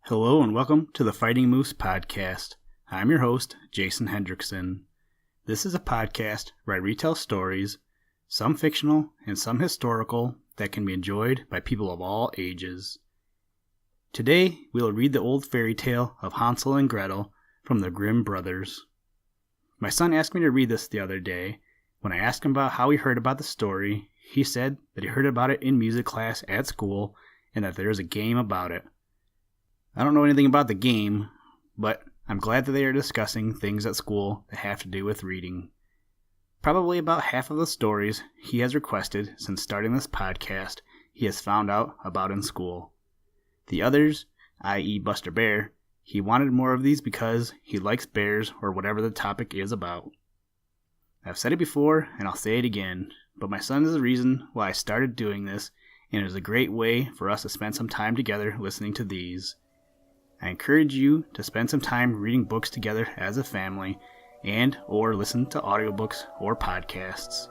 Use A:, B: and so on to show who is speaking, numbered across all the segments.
A: Hello and welcome to the Fighting Moose podcast. I'm your host, Jason Hendrickson. This is a podcast where I retell stories, some fictional and some historical, that can be enjoyed by people of all ages. Today, we will read the old fairy tale of Hansel and Gretel from the Grimm brothers. My son asked me to read this the other day. When I asked him about how he heard about the story, he said that he heard about it in music class at school and that there is a game about it. I don't know anything about the game, but I'm glad that they are discussing things at school that have to do with reading. Probably about half of the stories he has requested since starting this podcast he has found out about in school. The others, i.e. Buster Bear, he wanted more of these because he likes bears or whatever the topic is about. I've said it before and I'll say it again, but my son is the reason why I started doing this, and it is a great way for us to spend some time together listening to these. I encourage you to spend some time reading books together as a family and or listen to audiobooks or podcasts.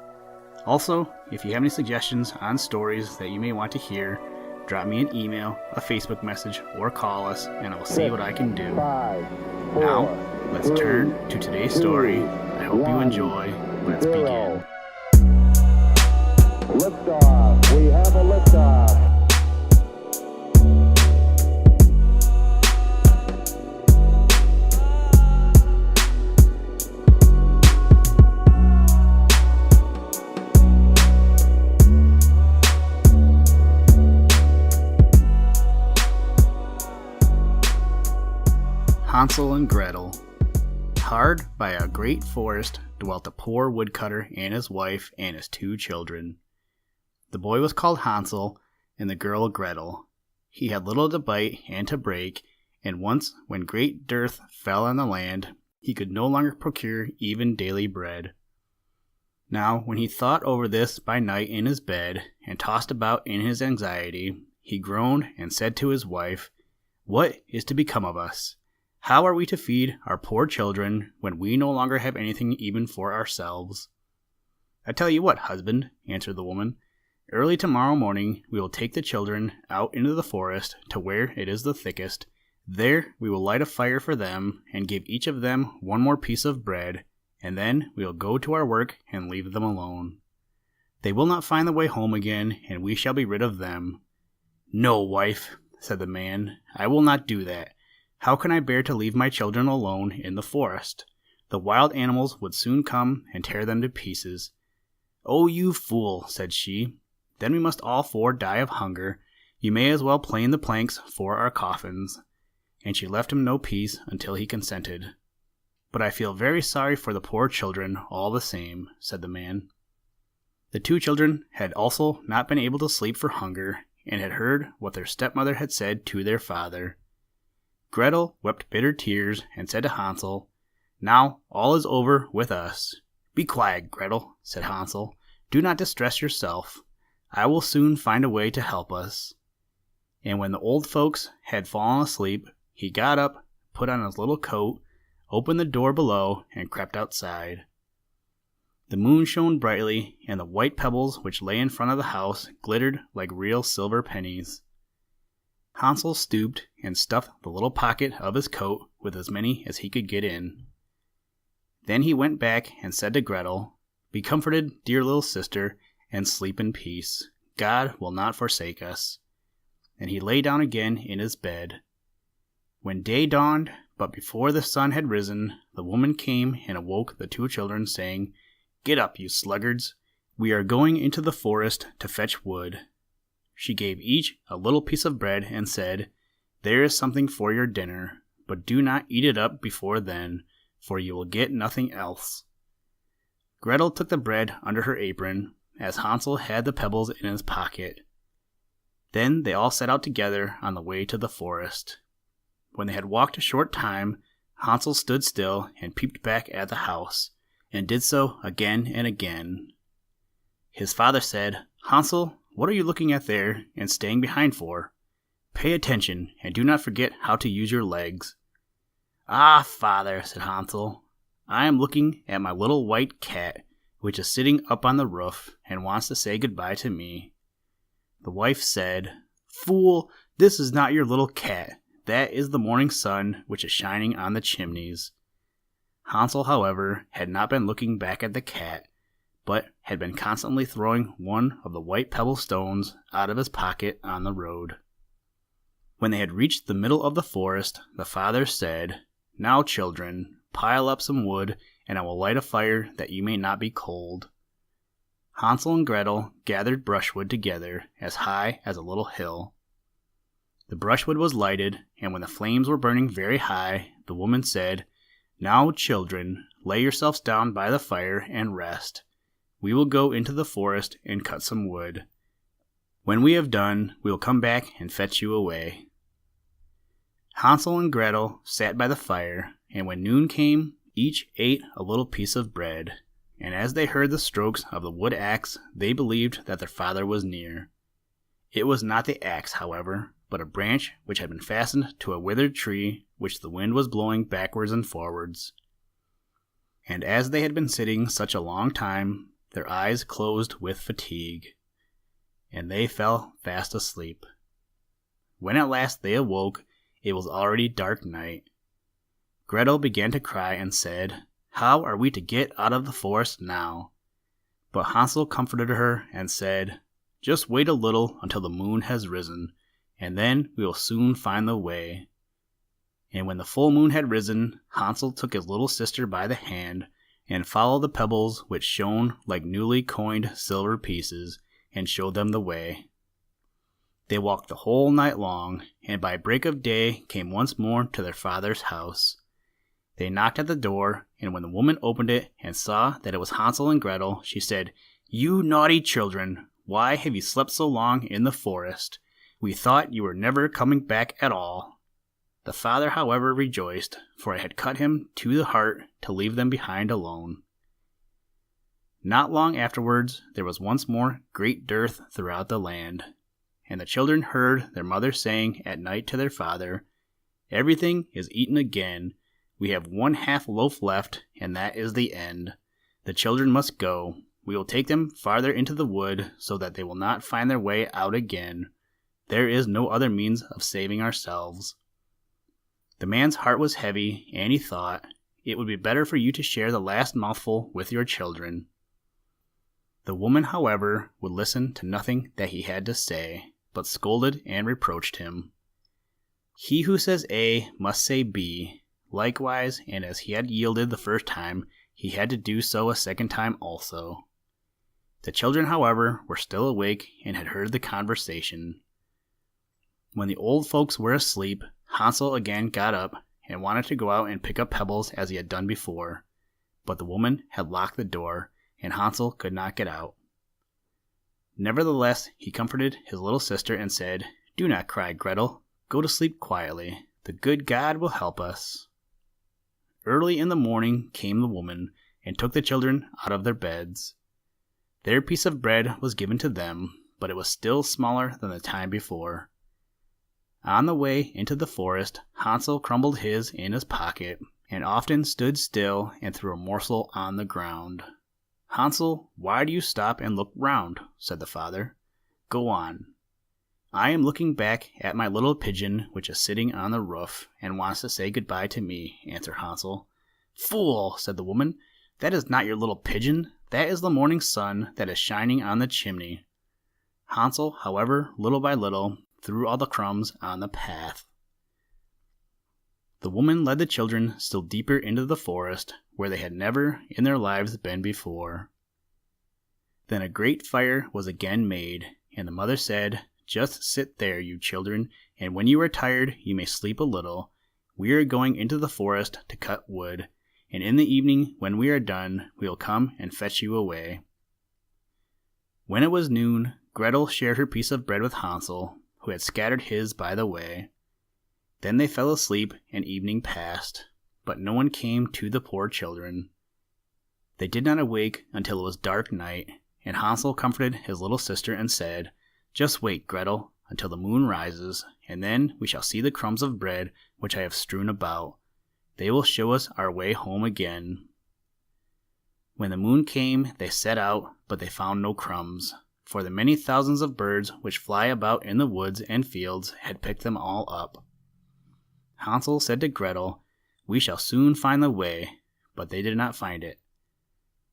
A: Also, if you have any suggestions on stories that you may want to hear, drop me an email, a Facebook message, or call us and I will see what I can do. Now, let's turn to today's story. I hope you enjoy. Let's begin.
B: Liftoff. We have a liftoff.
A: Hansel and Gretel. Hard by a great forest dwelt a poor woodcutter and his wife and his 2 children. The boy was called Hansel and the girl Gretel. He had little to bite and to break, and once when great dearth fell on the land, he could no longer procure even daily bread. Now when he thought over this by night in his bed, and tossed about in his anxiety, he groaned and said to his wife, "What is to become of us? How are we to feed our poor children when we no longer have anything even for ourselves?" "I tell you what, husband," answered the woman. "Early tomorrow morning we will take the children out into the forest to where it is the thickest. There we will light a fire for them and give each of them one more piece of bread, and then we will go to our work and leave them alone. They will not find the way home again, and we shall be rid of them." "No, wife," said the man, "I will not do that. How can I bear to leave my children alone in the forest? The wild animals would soon come and tear them to pieces." "Oh, you fool," said she. "Then we must all 4 die of hunger. You may as well plane the planks for our coffins." And she left him no peace until he consented. "But I feel very sorry for the poor children all the same," said the man. The 2 children had also not been able to sleep for hunger, and had heard what their stepmother had said to their father. Gretel wept bitter tears and said to Hansel, "Now all is over with us." "Be quiet, Gretel," said Hansel. "Do not distress yourself. I will soon find a way to help us." And when the old folks had fallen asleep, he got up, put on his little coat, opened the door below, and crept outside. The moon shone brightly, and the white pebbles which lay in front of the house glittered like real silver pennies. Hansel stooped and stuffed the little pocket of his coat with as many as he could get in. Then he went back and said to Gretel, "Be comforted, dear little sister, and sleep in peace. God will not forsake us." And he lay down again in his bed. When day dawned, but before the sun had risen, the woman came and awoke the 2 children, saying, "Get up, you sluggards. We are going into the forest to fetch wood." She gave each a little piece of bread and said, "There is something for your dinner, but do not eat it up before then, for you will get nothing else." Gretel took the bread under her apron, as Hansel had the pebbles in his pocket. Then they all set out together on the way to the forest. When they had walked a short time, Hansel stood still and peeped back at the house, and did so again and again. His father said, "Hansel, what are you looking at there and staying behind for? Pay attention, and do not forget how to use your legs." "Ah, father," said Hansel, "I am looking at my little white cat, which is sitting up on the roof and wants to say goodbye to me." The wife said, "Fool, this is not your little cat. that is the morning sun which is shining on the chimneys." Hansel, however, had not been looking back at the cat, but had been constantly throwing one of the white pebble stones out of his pocket on the road. When they had reached the middle of the forest, the father said, "Now, children, pile up some wood, and I will light a fire that you may not be cold." Hansel and Gretel gathered brushwood together as high as a little hill. The brushwood was lighted, and when the flames were burning very high, the woman said, "Now, children, lay yourselves down by the fire and rest. We will go into the forest and cut some wood. When we have done, we will come back and fetch you away." Hansel and Gretel sat by the fire, and when noon came, each ate a little piece of bread. And as they heard the strokes of the wood axe, they believed that their father was near. It was not the axe, however, but a branch which had been fastened to a withered tree which the wind was blowing backwards and forwards. And as they had been sitting such a long time, their eyes closed with fatigue, and they fell fast asleep. When at last they awoke, it was already dark night. Gretel began to cry and said, "How are we to get out of the forest now?" But Hansel comforted her and said, "Just wait a little until the moon has risen, and then we will soon find the way." And when the full moon had risen, Hansel took his little sister by the hand, and followed the pebbles which shone like newly coined silver pieces, and showed them the way. They walked the whole night long, and by break of day came once more to their father's house. They knocked at the door, and when the woman opened it and saw that it was Hansel and Gretel, she said, "You naughty children, why have you slept so long in the forest? We thought you were never coming back at all." The father, however, rejoiced, for it had cut him to the heart to leave them behind alone. Not long afterwards, there was once more great dearth throughout the land, and the children heard their mother saying at night to their father, "Everything is eaten again. We have 1/2 loaf left, and that is the end. The children must go. We will take them farther into the wood, so that they will not find their way out again. There is no other means of saving ourselves." The man's heart was heavy, and he thought, "It would be better for you to share the last mouthful with your children." The woman, however, would listen to nothing that he had to say, but scolded and reproached him. He who says A must say B. Likewise, and as he had yielded the first time, he had to do so a second time also. The children, however, were still awake and had heard the conversation. When the old folks were asleep, Hansel again got up and wanted to go out and pick up pebbles as he had done before, but the woman had locked the door, and Hansel could not get out. Nevertheless, he comforted his little sister and said, "Do not cry, Gretel. Go to sleep quietly. The good God will help us." Early in the morning came the woman, and took the children out of their beds. Their piece of bread was given to them, but it was still smaller than the time before. On the way into the forest, Hansel crumbled his in his pocket, and often stood still and threw a morsel on the ground. "Hansel, why do you stop and look round?" said the father. "Go on." "I am looking back at my little pigeon which is sitting on the roof, and wants to say goodbye to me," answered Hansel. "Fool," said the woman, "that is not your little pigeon, that is the morning sun that is shining on the chimney." Hansel, however, little by little, threw all the crumbs on the path. The woman led the children still deeper into the forest, where they had never in their lives been before. Then a great fire was again made, and the mother said, "Just sit there, you children, and when you are tired you may sleep a little. We are going into the forest to cut wood, and in the evening when we are done we will come and fetch you away." When it was noon, Gretel shared her piece of bread with Hansel, who had scattered his by the way. Then they fell asleep, and evening passed, but no one came to the poor children. They did not awake until it was dark night, and Hansel comforted his little sister and said, "Just wait, Gretel, until the moon rises, and then we shall see the crumbs of bread which I have strewn about. They will show us our way home again." When the moon came, they set out, but they found no crumbs, for the many thousands of birds which fly about in the woods and fields had picked them all up. Hansel said to Gretel, "We shall soon find the way," but they did not find it.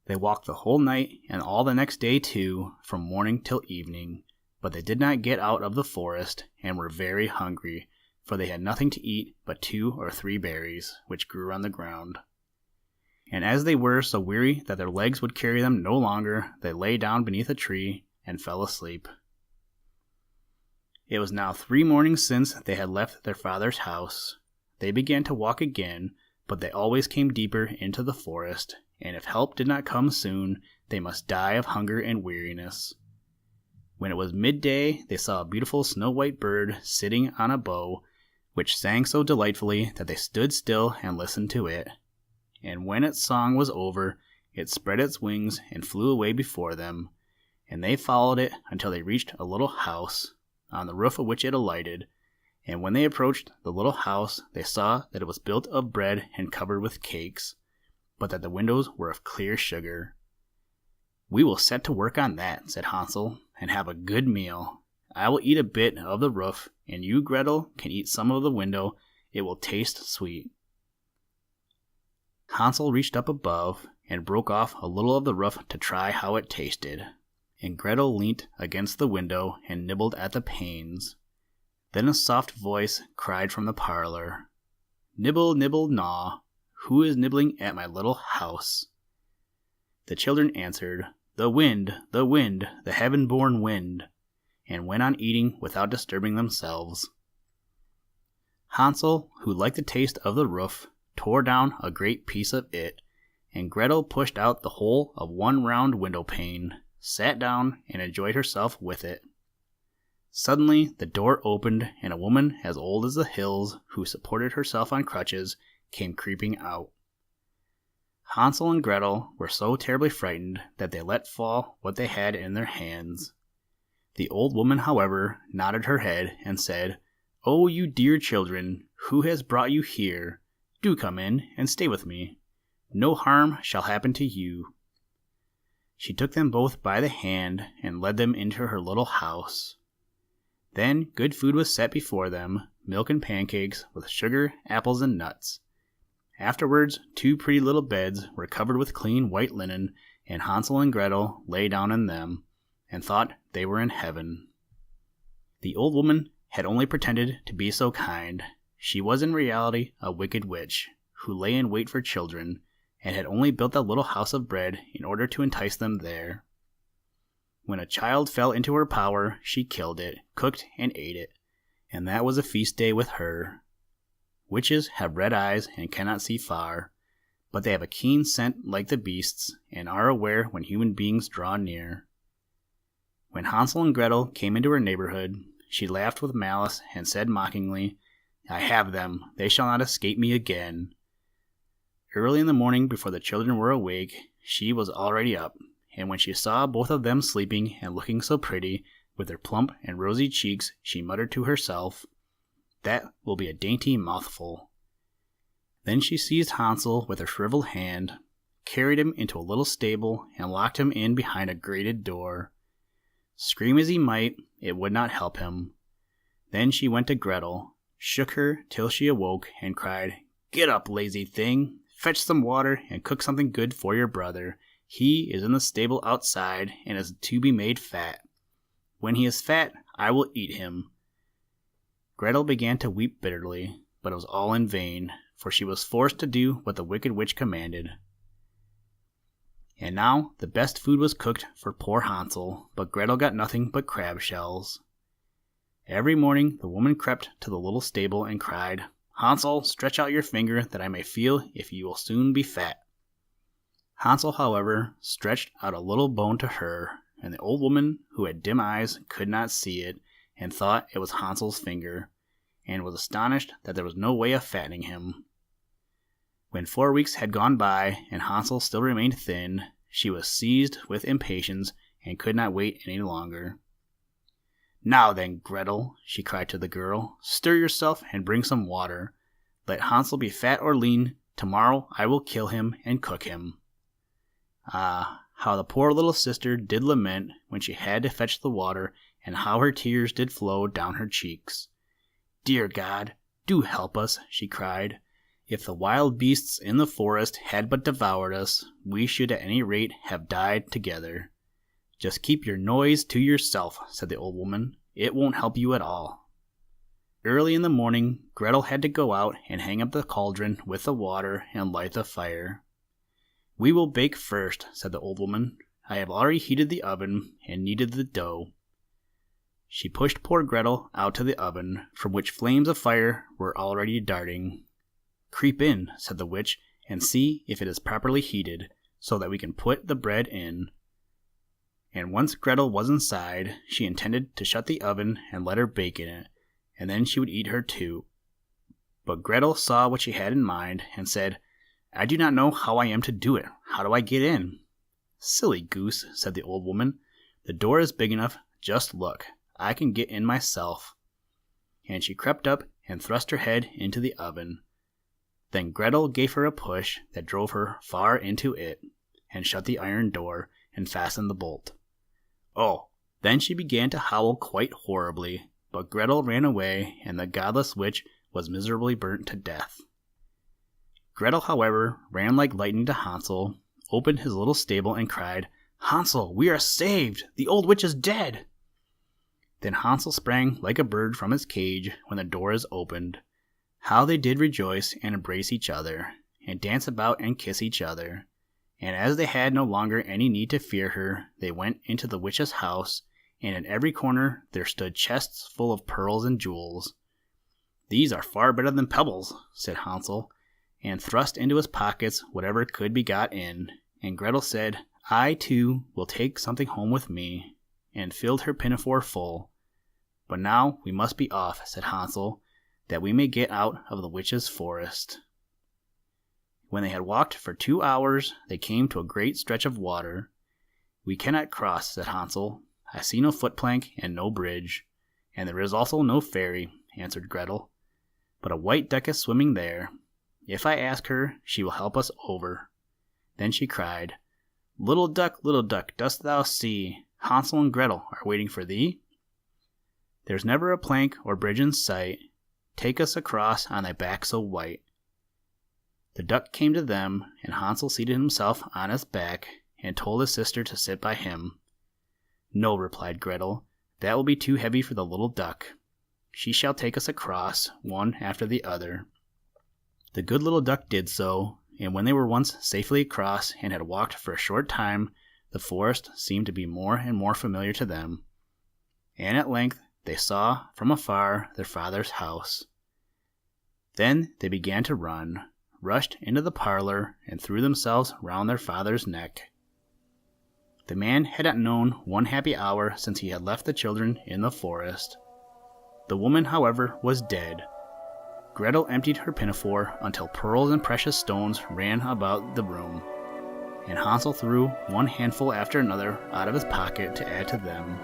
A: They walked the whole night and all the next day too, from morning till evening, but they did not get out of the forest, and were very hungry, for they had nothing to eat but 2 or 3 berries, which grew on the ground. And as they were so weary that their legs would carry them no longer, they lay down beneath a tree and fell asleep. It was now 3 mornings since they had left their father's house. They began to walk again, but they always came deeper into the forest, and if help did not come soon, they must die of hunger and weariness. When it was midday, they saw a beautiful snow-white bird sitting on a bough, which sang so delightfully that they stood still and listened to it. And when its song was over, it spread its wings and flew away before them, and they followed it until they reached a little house, on the roof of which it alighted. And when they approached the little house, they saw that it was built of bread and covered with cakes, but that the windows were of clear sugar. "We will set to work on that," said Hansel, "and have a good meal. I will eat a bit of the roof, and you, Gretel, can eat some of the window. It will taste sweet." Hansel reached up above and broke off a little of the roof to try how it tasted, and Gretel leant against the window and nibbled at the panes. Then a soft voice cried from the parlor, "Nibble, nibble, gnaw, who is nibbling at my little house?" The children answered, the wind, the heaven-born wind," and went on eating without disturbing themselves. Hansel, who liked the taste of the roof, tore down a great piece of it, and Gretel pushed out the whole of one round window pane, sat down, and enjoyed herself with it. Suddenly the door opened, and a woman as old as the hills, who supported herself on crutches, came creeping out. Hansel and Gretel were so terribly frightened that they let fall what they had in their hands. The old woman, however, nodded her head and said, "Oh, you dear children, who has brought you here? Do come in and stay with me. No harm shall happen to you." She took them both by the hand and led them into her little house. Then good food was set before them, milk and pancakes with sugar, apples, and nuts. Afterwards 2 pretty little beds were covered with clean white linen, and Hansel and Gretel lay down in them, and thought they were in heaven. The old woman had only pretended to be so kind. She was in reality a wicked witch, who lay in wait for children, and had only built that little house of bread in order to entice them there. When a child fell into her power, she killed it, cooked, and ate it, and that was a feast day with her. Witches have red eyes and cannot see far, but they have a keen scent like the beasts, and are aware when human beings draw near. When Hansel and Gretel came into her neighborhood, she laughed with malice and said mockingly, "I have them, they shall not escape me again." Early in the morning, before the children were awake, she was already up, and when she saw both of them sleeping and looking so pretty, with their plump and rosy cheeks, she muttered to herself, "That will be a dainty mouthful." Then she seized Hansel with her shriveled hand, carried him into a little stable, and locked him in behind a grated door. Scream as he might, it would not help him. Then she went to Gretel, shook her till she awoke, and cried, "Get up, lazy thing! Fetch some water and cook something good for your brother. He is in the stable outside, and is to be made fat. When he is fat, I will eat him." Gretel began to weep bitterly, but it was all in vain, for she was forced to do what the wicked witch commanded. And now the best food was cooked for poor Hansel, but Gretel got nothing but crab shells. Every morning the woman crept to the little stable and cried, "Hansel, stretch out your finger that I may feel if you will soon be fat." Hansel, however, stretched out a little bone to her, and the old woman, who had dim eyes, could not see it, and thought it was Hansel's finger, and was astonished that there was no way of fattening him. When 4 weeks had gone by, and Hansel still remained thin, she was seized with impatience, and could not wait any longer. "Now then, Gretel," she cried to the girl, "stir yourself and bring some water. Let Hansel be fat or lean, tomorrow I will kill him and cook him." Ah, how the poor little sister did lament when she had to fetch the water, and how her tears did flow down her cheeks. Dear God, "Do help us," she cried. "If the wild beasts in the forest had but devoured us, we should at any rate have died together." "Just keep your noise to yourself," said the old woman. "It won't help you at all." Early in the morning, Gretel had to go out and hang up the cauldron with the water and light the fire. "We will bake first," said the old woman. "I have already heated the oven and kneaded the dough." She pushed poor Gretel out to the oven, from which flames of fire were already darting. "Creep in," said the witch, "and see if it is properly heated, so that we can put the bread in." And once Gretel was inside, she intended to shut the oven and let her bake in it, and then she would eat her too. But Gretel saw what she had in mind, and said, "I do not know how I am to do it. How do I get in?" "Silly goose," said the old woman. "The door is big enough. Just look. I can get in myself." And she crept up and thrust her head into the oven. Then Gretel gave her a push that drove her far into it, and shut the iron door, and fastened the bolt. Oh, then she began to howl quite horribly, but Gretel ran away, and the godless witch was miserably burnt to death. Gretel, however, ran like lightning to Hansel, opened his little stable, and cried, "Hansel, we are saved! The old witch is dead!" Then Hansel sprang like a bird from his cage when the door is opened. How they did rejoice and embrace each other, and dance about and kiss each other. And as they had no longer any need to fear her, they went into the witch's house, and in every corner there stood chests full of pearls and jewels. "These are far better than pebbles," said Hansel, and thrust into his pockets whatever could be got in. And Gretel said, "I, too, will take something home with me," and filled her pinafore full. "But now we must be off," said Hansel, "that we may get out of the witch's forest." When they had walked for 2 hours, they came to a great stretch of water. "We cannot cross," said Hansel. "I see no footplank and no bridge, and there is also no ferry," answered Gretel. "But a white duck is swimming there. If I ask her, she will help us over." Then she cried, little duck, dost thou see Hansel and Gretel are waiting for thee? There's never a plank or bridge in sight. Take us across on thy back so white." The duck came to them, and Hansel seated himself on its back, and told his sister to sit by him. "No," replied Gretel, "that will be too heavy for the little duck. She shall take us across, one after the other." The good little duck did so, and when they were once safely across and had walked for a short time, the forest seemed to be more and more familiar to them. And at length they saw from afar their father's house. Then they began to run, rushed into the parlor, and threw themselves round their father's neck. The man had not known one happy hour since he had left the children in the forest. The woman, however, was dead. Gretel emptied her pinafore until pearls and precious stones ran about the room, and Hansel threw one handful after another out of his pocket to add to them.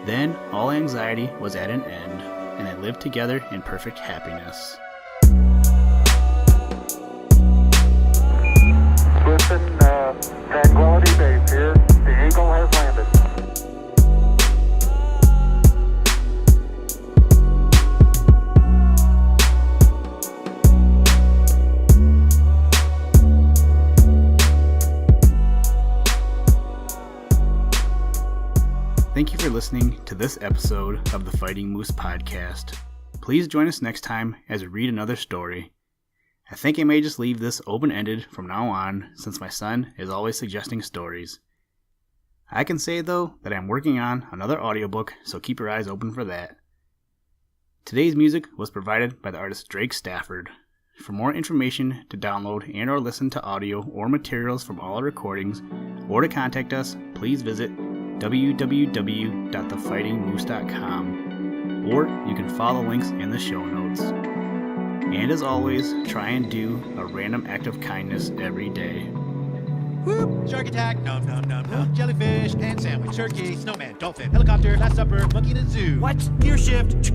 A: Then all anxiety was at an end, and they lived together in perfect happiness.
B: Listen, Tranquility Base here. The Eagle has landed.
A: Thank you for listening to this episode of the Fighting Moose Podcast. Please join us next time as we read another story. I think I may just leave this open-ended from now on, since my son is always suggesting stories. I can say, though, that I'm working on another audiobook, so keep your eyes open for that. Today's music was provided by the artist Drake Stafford. For more information to download and or listen to audio or materials from all our recordings, or to contact us, please visit www.thefightingmoose.com, or you can follow links in the show notes. And as always, try and do a random act of kindness every day.
C: Whoop! Shark attack! Nom nom nom nom. Jellyfish, pan sandwich, turkey, snowman, dolphin, helicopter, last supper, monkey in a zoo. What? Gear shift.